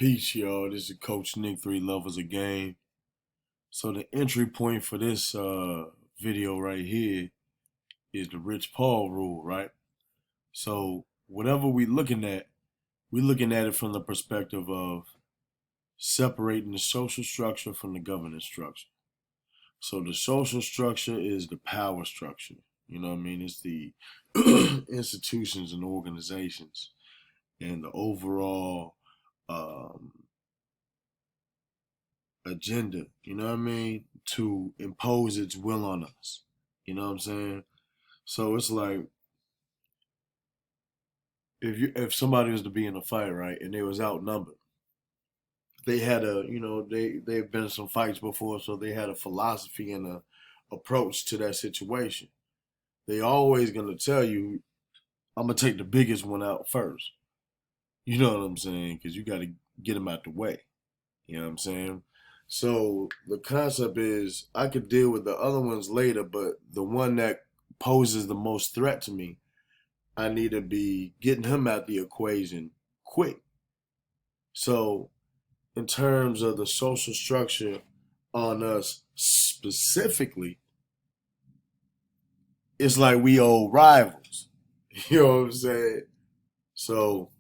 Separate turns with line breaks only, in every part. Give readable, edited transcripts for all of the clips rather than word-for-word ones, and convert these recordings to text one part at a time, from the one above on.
Peace, y'all. This is Coach Nick, Three Levels a Game. So the entry point for this video right here is the Rich Paul rule, right? So whatever we're looking at it from the perspective of separating the social structure from the governance structure. So the social structure is the power structure. You know what I mean? It's the institutions and organizations and the overall um, agenda, you know what I mean, to impose its will on us. You know what I'm saying? So it's like if somebody was to be in a fight, right, and they was outnumbered, they had a they've been in some fights before, so they had a philosophy and a approach to that situation. They always gonna tell you, I'm gonna take the biggest one out first. You know what I'm saying? Because you got to get them out the way. You know what I'm saying? So the concept is I could deal with the other ones later, but the one that poses the most threat to me, I need to be getting him out the equation quick. So in terms of the social structure on us specifically, it's like we old rivals. You know what I'm saying? So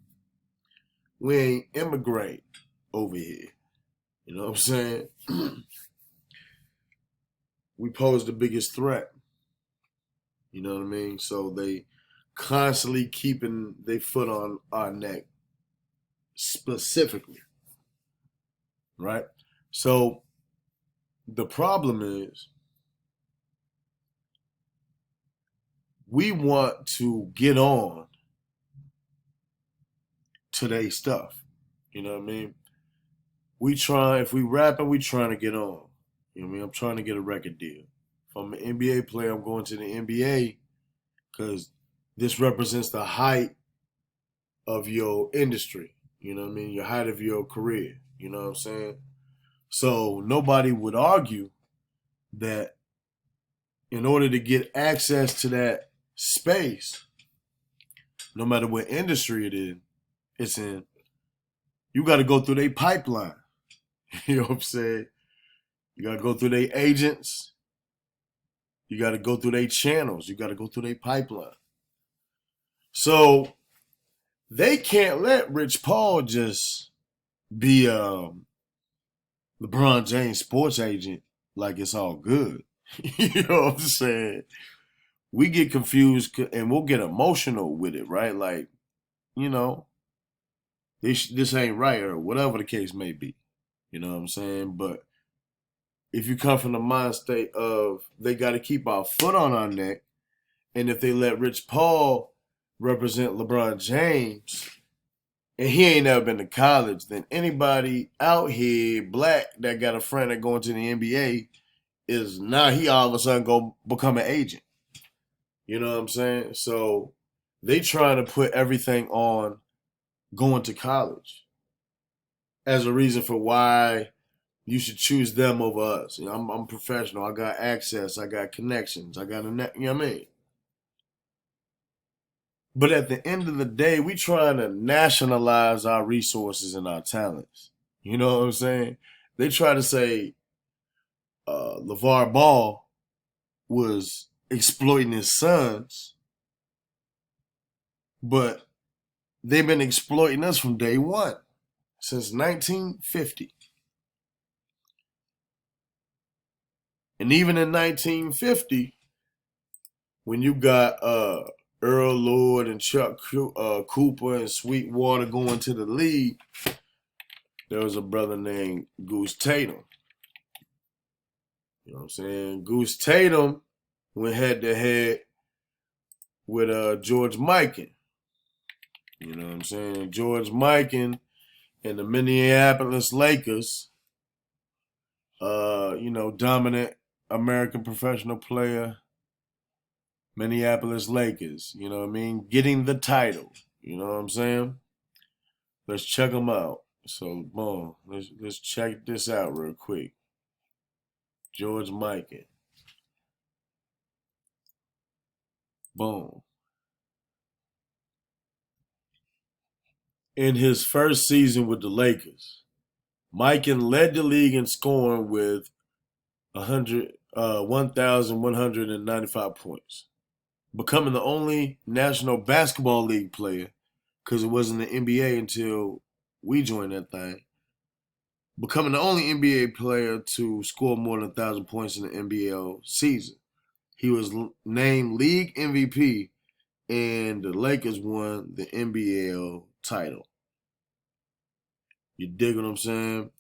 we ain't immigrate over here. You know what I'm saying? We pose the biggest threat. You know what I mean? So they constantly keeping their foot on our neck specifically, right? So the problem is we want to get on to their stuff. You know what I mean? If we rapping, we trying to get on. You know what I mean? I'm trying to get a record deal. If I'm an NBA player, I'm going to the NBA because this represents the height of your industry. You know what I mean? Your height of your career. You know what I'm saying? So nobody would argue that in order to get access to that space, no matter what industry it's in, you got to go through their pipeline. You know what I'm saying? You got to go through their agents. You got to go through their channels. You got to go through their pipeline. So they can't let Rich Paul just be LeBron James sports agent like it's all good. You know what I'm saying? We get confused and we'll get emotional with it, right? Like, you know, this ain't right or whatever the case may be. You know what I'm saying? But if you come from the mind state of they got to keep our foot on our neck, and if they let Rich Paul represent LeBron James, and he ain't never been to college, then anybody out here black that got a friend that going to the NBA is now he all of a sudden go become an agent. You know what I'm saying? So they trying to put everything on going to college as a reason for why you should choose them over us. You know, I'm professional. I got access. I got connections. I got a net. You know what I mean? But at the end of the day, we trying to nationalize our resources and our talents. You know what I'm saying? They try to say LeVar Ball was exploiting his sons, but they've been exploiting us from day one, since 1950. And even in 1950, when you got Earl Lord and Chuck Cooper and Sweetwater going to the league, there was a brother named Goose Tatum. You know what I'm saying? Goose Tatum went head to head with George Mikan. You know what I'm saying? George Mikan and the Minneapolis Lakers, dominant American professional player, Minneapolis Lakers, you know what I mean? Getting the title, you know what I'm saying? Let's check them out. So, boom, let's check this out real quick. George Mikan. Boom. in his first season with the Lakers. Mikan led the league in scoring with 1,195 points, becoming the only National Basketball League player, because it wasn't the NBA until we joined that thing, becoming the only NBA player to score more than 1,000 points in the NBL season. He was named league MVP, and the Lakers won the NBL title. You dig what I'm saying?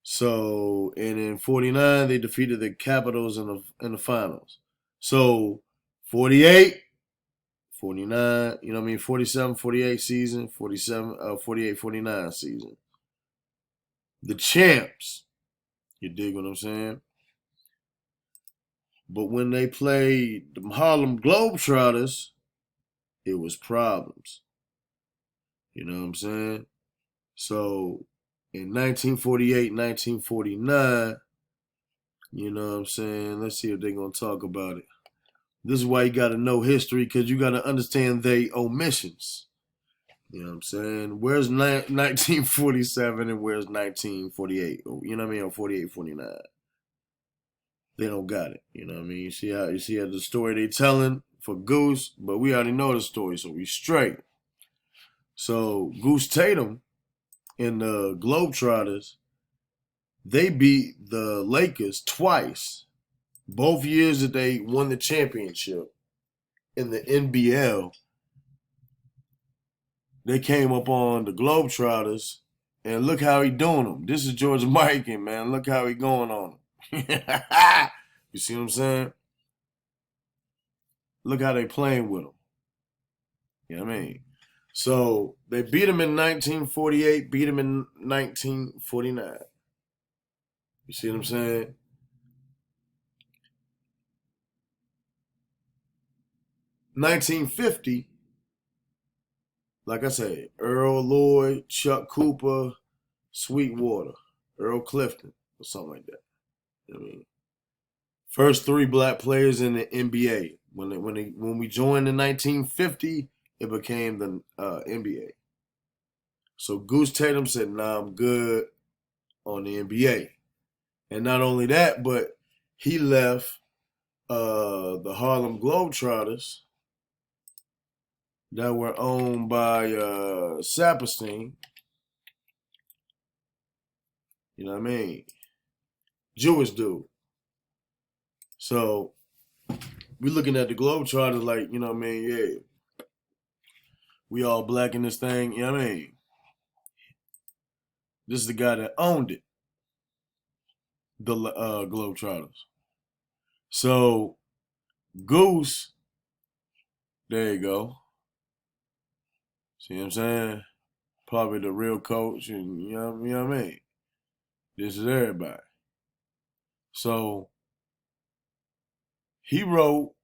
So, and in 49, they defeated the Capitals in the finals. So, 48, 49, you know what I mean? 47, 48 season, 47, 48, 49 season. The champs. You dig what I'm saying? But when they played the Harlem Globetrotters, it was problems. You know what I'm saying? So in 1948, 1949, you know what I'm saying? Let's see if they're going to talk about it. This is why you got to know history, because you got to understand their omissions. You know what I'm saying? Where's 1947 and where's 1948? You know what I mean? Or 48, 49. They don't got it. You know what I mean? You see how the story they telling for Goose, but we already know the story, so we straight. So Goose Tatum and the Globetrotters, they beat the Lakers twice. Both years that they won the championship in the NBL, they came up on the Globetrotters, and look how he doing them. This is George Mikan, man. Look how he going on them. You see what I'm saying? Look how they playing with him. You know what I mean? So they beat him in 1948, beat him in 1949. You see what I'm saying? 1950, like I said, Earl Lloyd, Chuck Cooper, Sweetwater, Earl Clifton, or something like that. You know what I mean? First three black players in the NBA. When we joined in 1950, it became the NBA. So Goose Tatum said, "Nah, I'm good on the NBA." And not only that, but he left the Harlem Globetrotters that were owned by Saperstein. You know what I mean? Jewish dude. So we looking at the Globetrotters like, you know what I mean? Yeah, we all black in this thing. You know what I mean? This is the guy that owned it, the Globetrotters. So Goose, there you go. See what I'm saying? Probably the real coach, and you know what I mean? This is everybody. So he wrote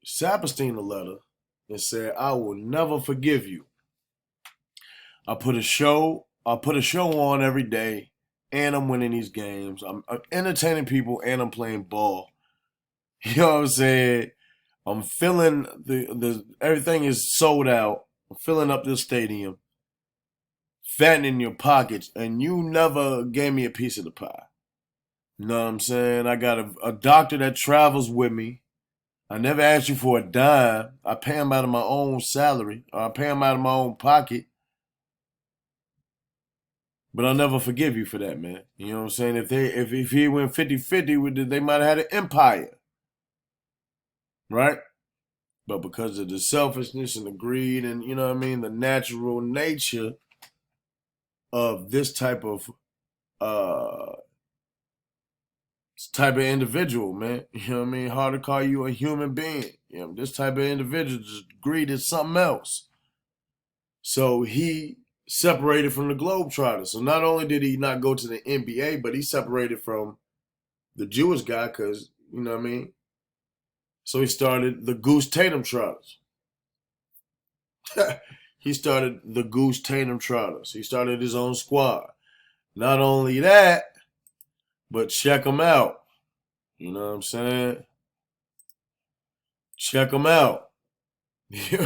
Saperstein a letter and said, "I will never forgive you. I put a show on every day, and I'm winning these games. I'm entertaining people, and I'm playing ball. You know what I'm saying? I'm filling the everything is sold out. I'm filling up this stadium, fattening your pockets, and you never gave me a piece of the pie. You know what I'm saying? I got a doctor that travels with me. I never asked you for a dime. I pay him out of my own salary, or I pay him out of my own pocket. But I'll never forgive you for that, man. You know what I'm saying? If he went 50-50 with it, they might have had an empire, right? But because of the selfishness and the greed and, you know what I mean, the natural nature of this uh type of individual, man. You know what I mean? Hard to call you a human being. You know, this type of individual, just greed is something else. So he separated from the Globetrotters. So not only did he not go to the NBA, but he separated from the Jewish guy because, you know what I mean? So he started the Goose Tatum Trotters. He started the Goose Tatum Trotters. He started his own squad. Not only that, but check him out. You know what I'm saying? Check him out. You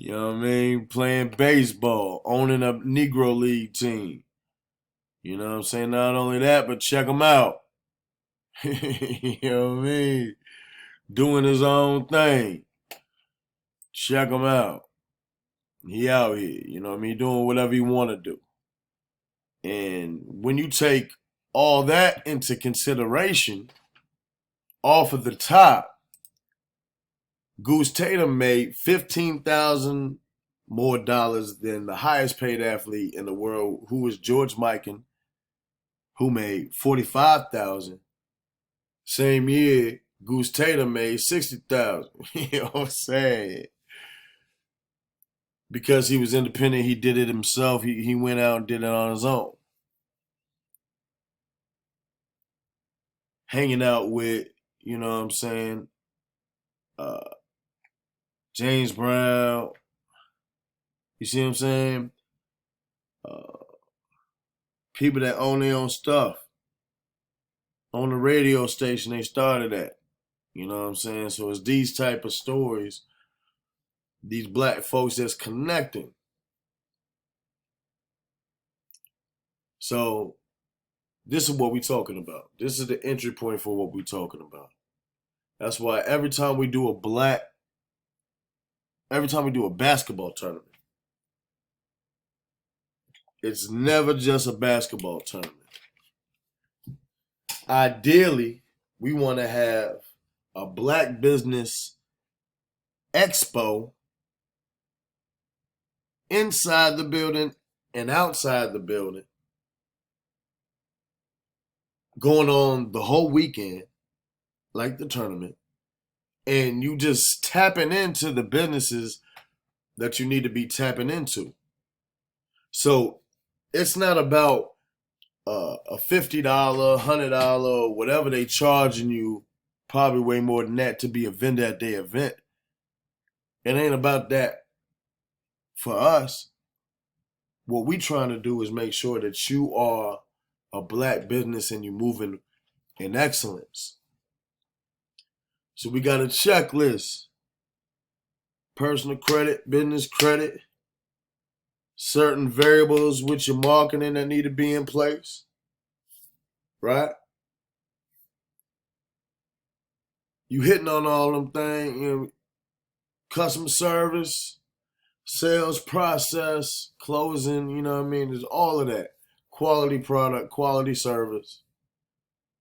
You know what I mean? Playing baseball, owning a Negro League team. You know what I'm saying? Not only that, but check him out. You know what I mean? Doing his own thing. Check him out. He out here, you know what I mean? Doing whatever he want to do. And when you take all that into consideration, off of the top, Goose Tatum made $15,000 more dollars than the highest paid athlete in the world, who was George Mikan, who made $45,000. Same year, Goose Tatum made $60,000. You know what I'm saying? Because he was independent, he did it himself. He went out and did it on his own. Hanging out with, you know what I'm saying, uh, James Brown. You see what I'm saying? Uh, People that own their own stuff. On the radio station they started at. You know what I'm saying? So it's these type of stories, these black folks that's connecting. So this is what we're talking about. This is the entry point for what we're talking about. That's why every time we do a basketball tournament, it's never just a basketball tournament. Ideally, we want to have a black business expo inside the building and outside the building going on the whole weekend, like the tournament, and you just tapping into the businesses that you need to be tapping into. So it's not about a $50, $100, whatever they charging you, probably way more than that, to be a vendor at their event. It ain't about that for us. What we trying to do is make sure that you are a black business and you're moving in excellence. So we got a checklist: personal credit, business credit, certain variables with your marketing that need to be in place, right? You hitting on all them things, you know, customer service, sales process, closing, you know what I mean? There's all of that. Quality product, quality service.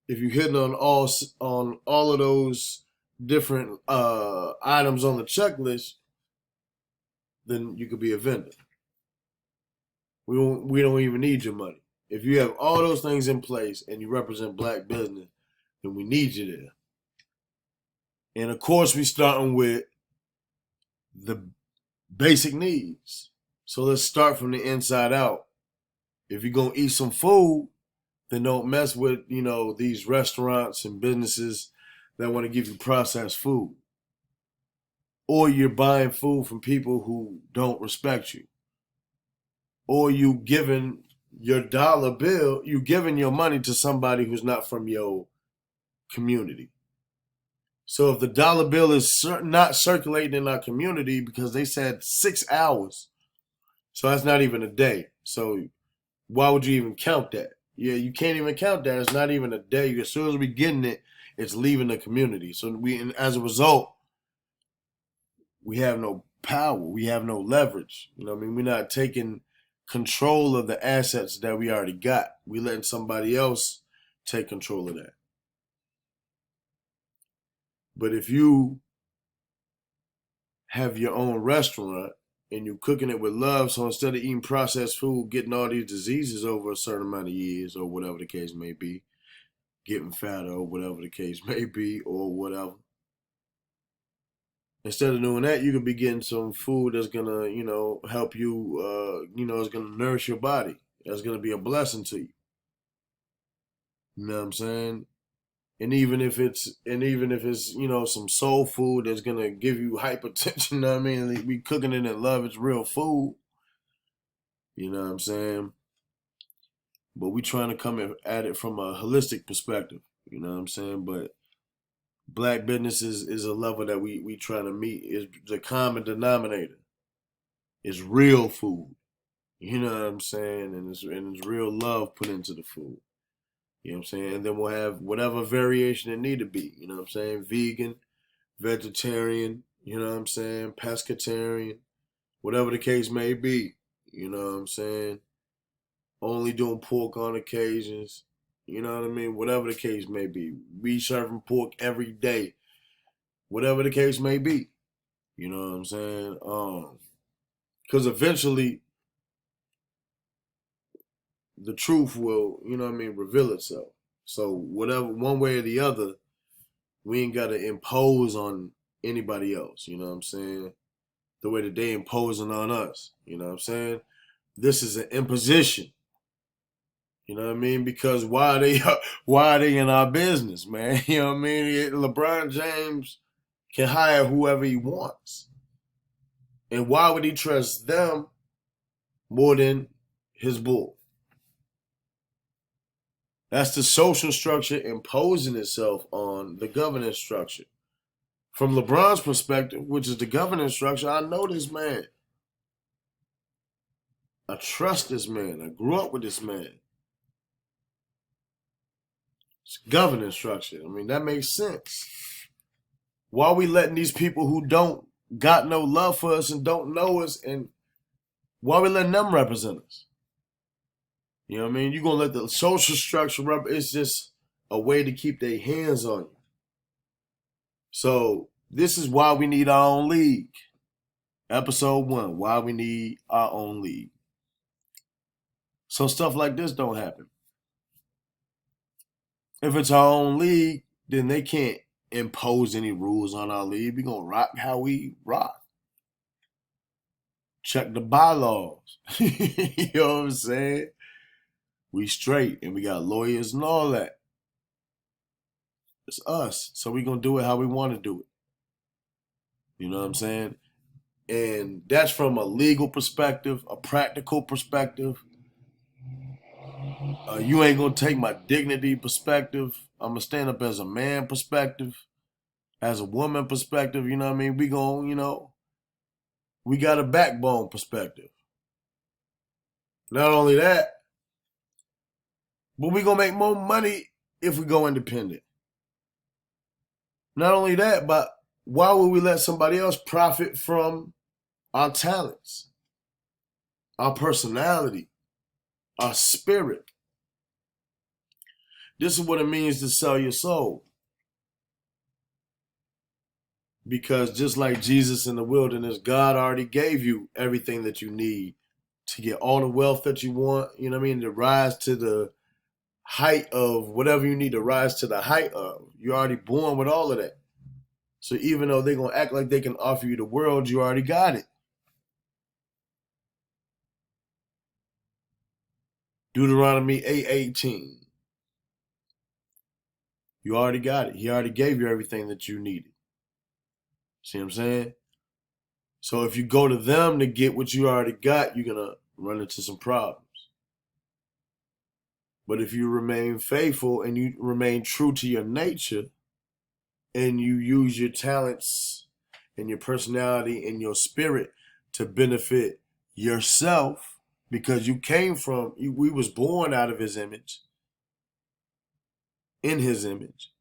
If you're hitting on all of those different items on the checklist, then you could be a vendor. We don't even need your money. If you have all those things in place and you represent black business, then we need you there. And of course, we starting with the basic needs. So let's start from the inside out. If you're gonna eat some food, then don't mess with, you know, these restaurants and businesses that want to give you processed food. Or you're buying food from people who don't respect you. Or you giving your dollar bill, you giving your money to somebody who's not from your community. So if the dollar bill is not circulating in our community because they said 6 hours, so that's not even a day. So why would you even count that? Yeah, you can't even count that. It's not even a day. As soon as we getting it, it's leaving the community. So and as a result, we have no power. We have no leverage. You know what I mean? We're not taking control of the assets that we already got. We letting somebody else take control of that. But if you have your own restaurant and you're cooking it with love, so instead of eating processed food, getting all these diseases over a certain amount of years or whatever the case may be, getting fatter or whatever the case may be or whatever, instead of doing that, you could be getting some food that's gonna, you know, help you, you know, it's gonna nourish your body. That's gonna be a blessing to you. You know what I'm saying? And even if it's you know, some soul food that's gonna give you hypertension, you know what I mean? We cooking it in love, it's real food. You know what I'm saying? But we trying to come at it from a holistic perspective. You know what I'm saying? But black business is a level that we trying to meet, is the common denominator. It's real food. You know what I'm saying? And it's real love put into the food. You know what I'm saying? And then we'll have whatever variation it need to be. You know what I'm saying? Vegan, vegetarian, you know what I'm saying? Pescatarian, whatever the case may be. You know what I'm saying? Only doing pork on occasions. You know what I mean? Whatever the case may be. We serving pork every day. Whatever the case may be. You know what I'm saying? Because eventually the truth will, you know what I mean, reveal itself. So whatever, one way or the other, we ain't got to impose on anybody else. You know what I'm saying? The way that they imposing on us. You know what I'm saying? This is an imposition. You know what I mean? Because why are they why are they in our business, man? You know what I mean? LeBron James can hire whoever he wants. And why would he trust them more than his bull? That's the social structure imposing itself on the governance structure. From LeBron's perspective, which is the governance structure, I know this man. I trust this man. I grew up with this man. It's governance structure. I mean, that makes sense. Why are we letting these people who don't got no love for us and don't know us, and why are we letting them represent us? You know what I mean? You're going to let the social structure it's just a way to keep their hands on you. So this is why we need our own league. Episode 1, why we need our own league. So stuff like this don't happen. If it's our own league, then they can't impose any rules on our league. We're going to rock how we rock. Check the bylaws. You know what I'm saying? We straight and we got lawyers and all that. It's us. So we're going to do it how we want to do it. You know what I'm saying? And that's from a legal perspective, a practical perspective. You ain't going to take my dignity perspective. I'm going to stand up as a man perspective, as a woman perspective. You know what I mean? We going, we got a backbone perspective. Not only that, but we going to make more money if we go independent. Not only that, but why would we let somebody else profit from our talents, our personality, our spirit? This is what it means to sell your soul. Because just like Jesus in the wilderness, God already gave you everything that you need to get all the wealth that you want, you know what I mean, to rise to the height of whatever you need to rise to the height of. You're already born with all of that. So even though they're going to act like they can offer you the world, you already got it. Deuteronomy 8:18. You already got it. He already gave you everything that you needed. See what I'm saying? So if you go to them to get what you already got, you're going to run into some problems. But if you remain faithful and you remain true to your nature and you use your talents and your personality and your spirit to benefit yourself, because you came from, we was born out of his image, in his image.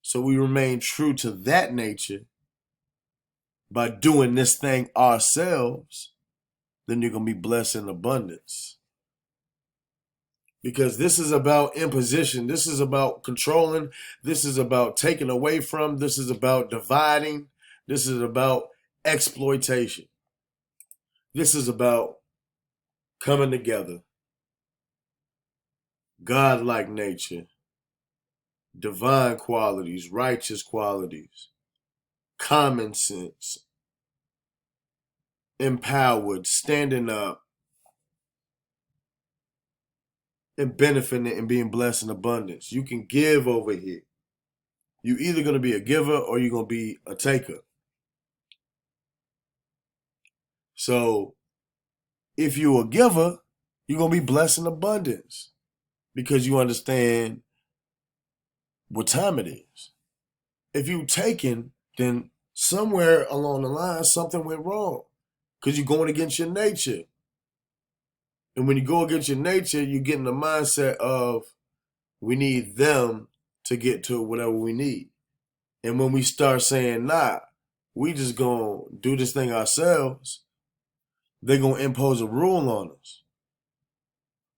So we remain true to that nature by doing this thing ourselves, then you're going to be blessed in abundance. Because this is about imposition. This is about controlling. This is about taking away from. This is about dividing. This is about exploitation. This is about coming together. God-like nature. Divine qualities. Righteous qualities. Common sense. Empowered. Standing up. And benefiting and being blessed in abundance. You can give over here. You're either going to be a giver or you're going to be a taker. So if you're a giver, you're going to be blessed in abundance because you understand what time it is. If you're taking, then somewhere along the line, something went wrong. because you're going against your nature. And when you go against your nature, you get in the mindset of we need them to get to whatever we need. And when we start saying, nah, we just gonna do this thing ourselves, they're gonna impose a rule on us.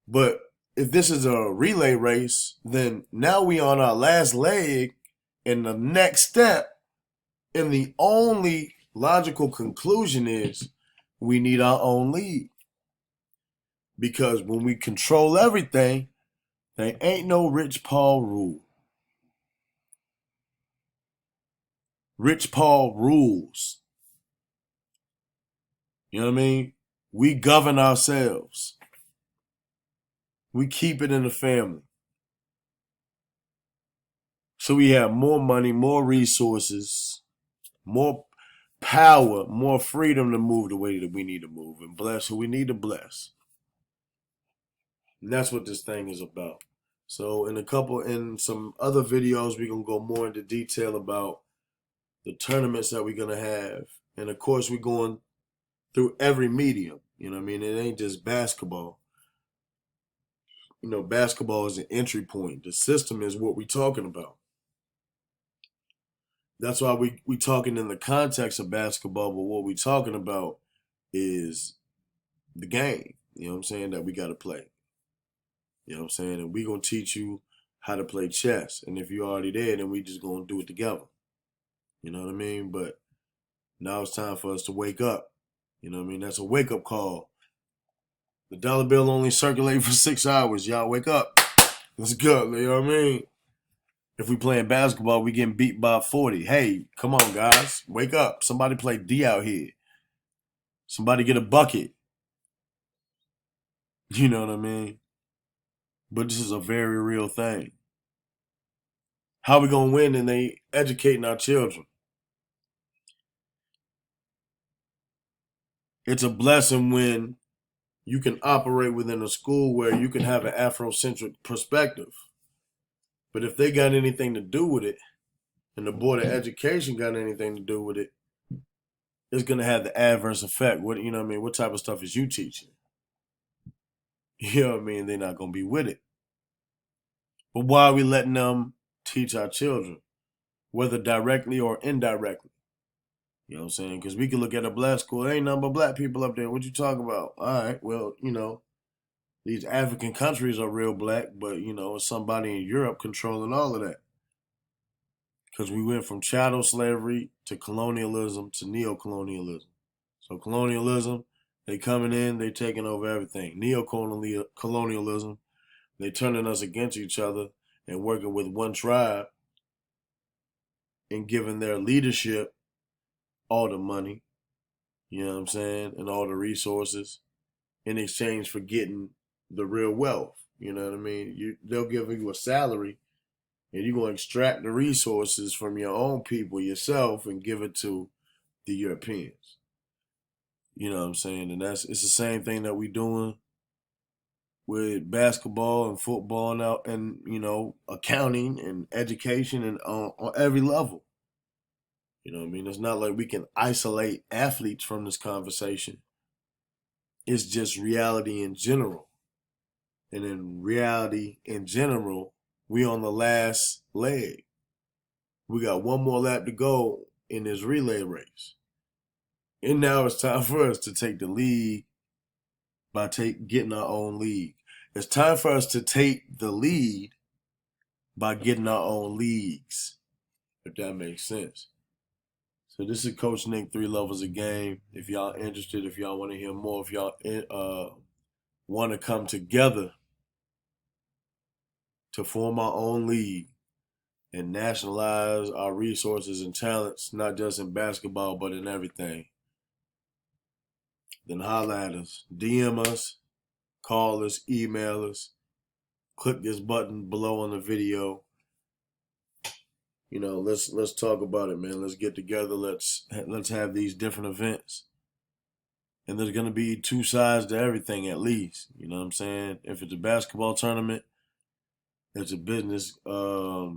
But if this is a relay race, then now we on our last leg, and the next step, and the only logical conclusion is we need our own league. Because when we control everything, there ain't no Rich Paul rule. Rich Paul rules. You know what I mean? We govern ourselves. We keep it in the family. So we have more money, more resources, more power, more freedom to move the way that we need to move and bless who we need to bless. And that's what this thing is about. So in some other videos, we're going to go more into detail about the tournaments that we're going to have. And of course, we're going through every medium. You know what I mean? It ain't just basketball. You know, basketball is an entry point. The system is what we're talking about. That's why we talking in the context of basketball, but what we're talking about is the game. You know what I'm saying? That we got to play. You know what I'm saying? And we going to teach you how to play chess. And if you're already there, then we just going to do it together. You know what I mean? But now it's time for us to wake up. You know what I mean? That's a wake-up call. The dollar bill only circulates for 6 hours. Y'all wake up. Let's go. You know what I mean? If we playing basketball, we getting beat by 40. Hey, come on, guys. Wake up. Somebody play D out here. Somebody get a bucket. You know what I mean? But this is a very real thing. How we going to win? And they educating our children. It's a blessing when you can operate within a school where you can have an Afrocentric perspective. But if they got anything to do with it, and the Board of Education got anything to do with it, it's going to have the adverse effect. What, you know what I mean? What type of stuff is you teaching? You know what I mean? They're not going to be with it. But why are we letting them teach our children, whether directly or indirectly? You know what I'm saying? Because we can look at a black school. There ain't nothing but black people up there. What you talking about? All right, well, you know, these African countries are real black, but, you know, it's somebody in Europe controlling all of that. Because we went from chattel slavery to colonialism to neocolonialism. So colonialism, they coming in, they taking over everything. Neocolonialism, they turning us against each other and working with one tribe and giving their leadership all the money, you know what I'm saying, and all the resources in exchange for getting the real wealth. You know what I mean? They'll give you a salary and you're going to extract the resources from your own people yourself and give it to the Europeans. You know what I'm saying? And it's the same thing that we're doing with basketball and football now, and, you know, accounting and education and on every level. You know what I mean? It's not like we can isolate athletes from this conversation. It's just reality in general. And in reality in general, we on the last leg. We got one more lap to go in this relay race. And now it's time for us to take the lead by getting our own league. It's time for us to take the lead by getting our own leagues, if that makes sense. So this is Coach Nick, 3 Levels of Game. If y'all interested, if y'all want to hear more, if y'all want to come together to form our own league and nationalize our resources and talents, not just in basketball, but in everything, then holla at us. DM us, call us, email us, click this button below on the video. You know, let's talk about it, man. Let's get together. Let's have these different events. And there's gonna be 2 sides to everything at least. You know what I'm saying? If it's a basketball tournament, it's a business expo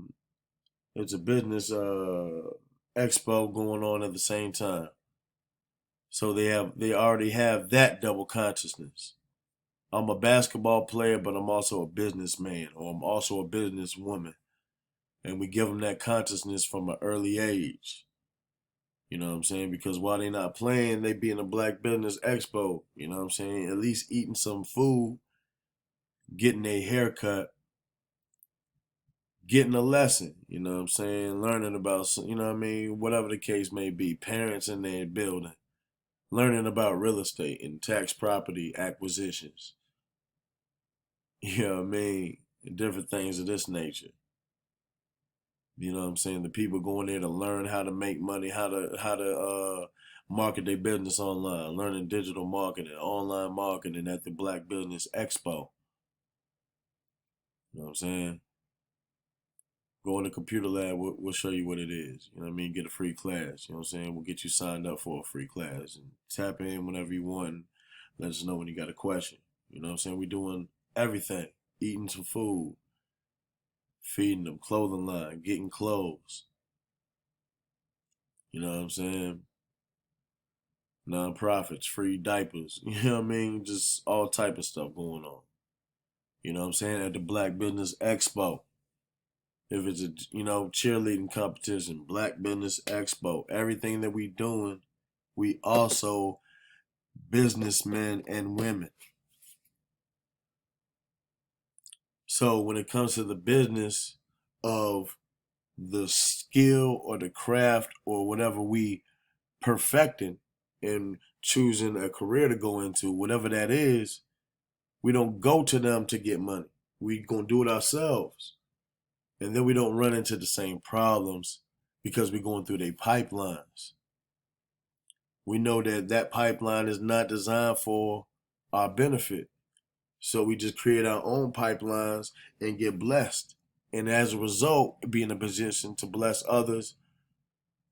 going on at the same time. So they already have that double consciousness. I'm a basketball player, but I'm also a businessman, or I'm also a businesswoman. And we give them that consciousness from an early age. You know what I'm saying? Because while they not playing, they be in a Black Business Expo. You know what I'm saying? At least eating some food, getting a haircut, getting a lesson. You know what I'm saying? Learning about, you know what I mean? Whatever the case may be. Parents in their building. Learning about real estate and tax property acquisitions. You know what I mean? And different things of this nature. You know what I'm saying? The people going there to learn how to make money, how to market their business online, learning digital marketing, online marketing at the Black Business Expo. You know what I'm saying? Go in the computer lab, we'll show you what it is. You know what I mean? Get a free class. You know what I'm saying? We'll get you signed up for a free class and tap in whenever you want. And let us know when you got a question. You know what I'm saying? We're doing everything. Eating some food, feeding them, clothing line, getting clothes. You know what I'm saying? Non-profits, free diapers. You know what I mean? Just all type of stuff going on. You know what I'm saying? At the Black Business Expo. If it's a cheerleading competition, Black Business Expo, everything that we doing, we also businessmen and women. So when it comes to the business of the skill or the craft or whatever we perfecting and choosing a career to go into, whatever that is, we don't go to them to get money. We gonna do it ourselves. And then we don't run into the same problems because we're going through their pipelines. We know that that pipeline is not designed for our benefit. So we just create our own pipelines and get blessed. And as a result, be in a position to bless others.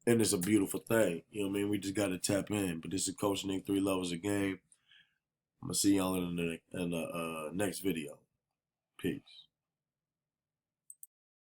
And it's a beautiful thing. You know what I mean? We just got to tap in. But this is Coach Nick, 3 Levels of Game. I'm going to see y'all in the next video. Peace.